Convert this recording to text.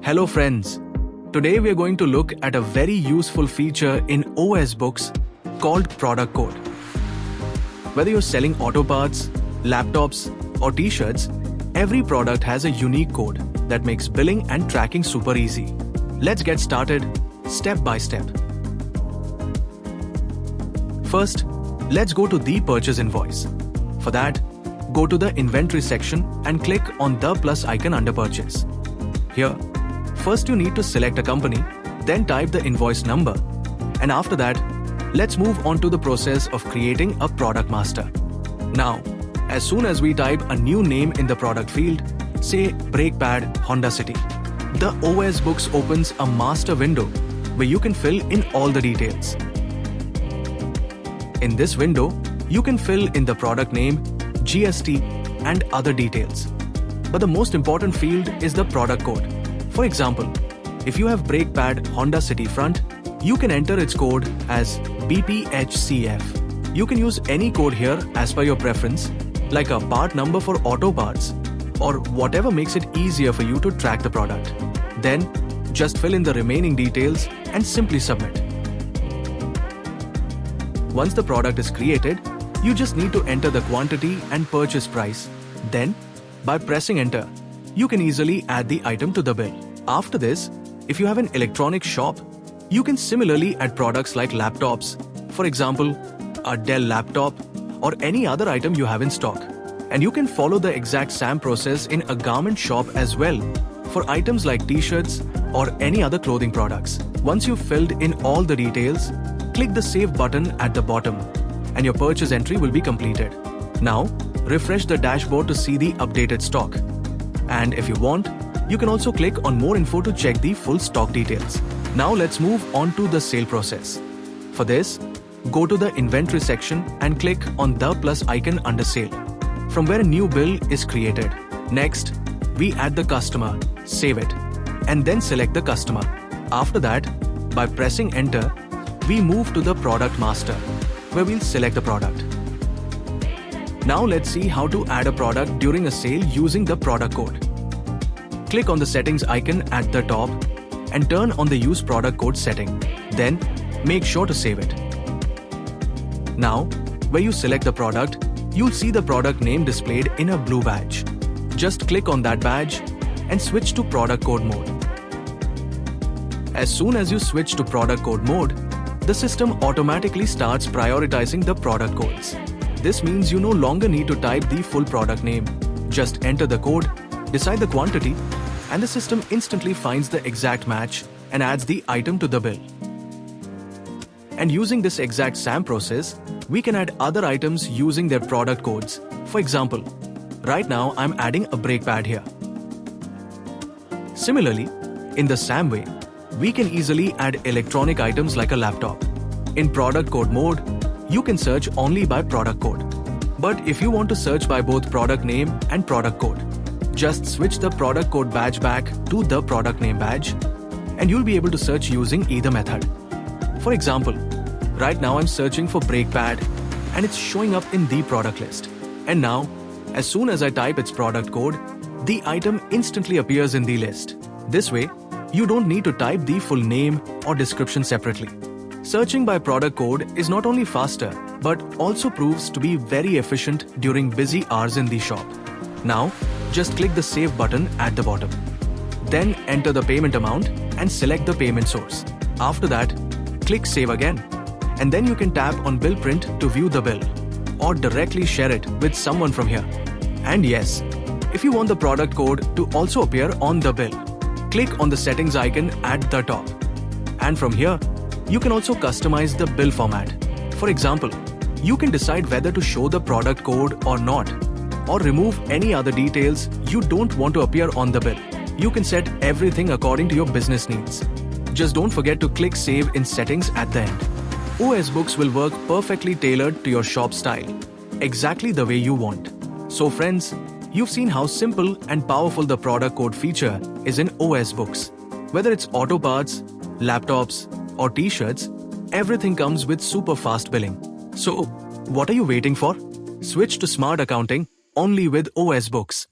Hello friends. Today we are going to look at a very useful feature in OSBooks called product code. Whether you're selling auto parts, laptops or t-shirts, every product has a unique code that makes billing and tracking super easy. Let's get started step by step. First, let's go to the purchase invoice. For that, go to the inventory section and click on the plus icon under purchase. Here, first you need to select a company, then type the invoice number, and after that, let's move on to the process of creating a product master. Now, as soon as we type a new name in the product field, say brake pad Honda City, the OSBooks opens a master window where you can fill in all the details. In this window, you can fill in the product name, GST, and other details. But the most important field is the product code. For example, if you have brake pad Honda City front, you can enter its code as BPHCF. You can use any code here as per your preference, like a part number for auto parts, or whatever makes it easier for you to track the product. Then, just fill in the remaining details and simply submit. Once the product is created, you just need to enter the quantity and purchase price. Then, by pressing enter, you can easily add the item to the bill. After this, if you have an electronic shop, you can similarly add products like laptops, for example, a Dell laptop or any other item you have in stock. And you can follow the exact same process in a garment shop as well for items like t-shirts or any other clothing products. Once you've filled in all the details, click the Save button at the bottom and your purchase entry will be completed. Now, refresh the dashboard to see the updated stock. And if you want, you can also click on More Info to check the full stock details. Now let's move on to the sale process. For this, go to the inventory section and click on the plus icon under sale, from where a new bill is created. Next, we add the customer, save it, and then select the customer. After that, by pressing enter, we move to the product master, where we'll select the product. Now let's see how to add a product during a sale using the product code. Click on the settings icon at the top and turn on the use product code setting. Then, make sure to save it. Now, where you select the product, you'll see the product name displayed in a blue badge. Just click on that badge and switch to product code mode. As soon as you switch to product code mode, the system automatically starts prioritizing the product codes. This means you no longer need to type the full product name. Just enter the code, decide the quantity, and the system instantly finds the exact match and adds the item to the bill. And using this exact same process, we can add other items using their product codes. For example, right now I'm adding a brake pad here. Similarly, in the same way, we can easily add electronic items like a laptop. In product code mode, you can search only by product code. But if you want to search by both product name and product code, just switch the product code badge back to the product name badge, and you'll be able to search using either method. For example, right now I'm searching for brake pad and it's showing up in the product list. And now, as soon as I type its product code, the item instantly appears in the list. This way, you don't need to type the full name or description separately. Searching by product code is not only faster, but also proves to be very efficient during busy hours in the shop. Now, just click the Save button at the bottom. Then enter the payment amount and select the payment source. After that, click Save again. And then you can tap on Bill Print to view the bill, or directly share it with someone from here. And yes, if you want the product code to also appear on the bill, click on the settings icon at the top. And from here, you can also customize the bill format. For example, you can decide whether to show the product code or not, or remove any other details you don't want to appear on the bill. You can set everything according to your business needs. Just don't forget to click Save in settings at the end. OSBooks will work perfectly tailored to your shop style, exactly the way you want. So friends, you've seen how simple and powerful the product code feature is in OSBooks. Whether it's auto parts, laptops, or t-shirts, everything comes with super fast billing. So, what are you waiting for? Switch to smart accounting only with OSBooks.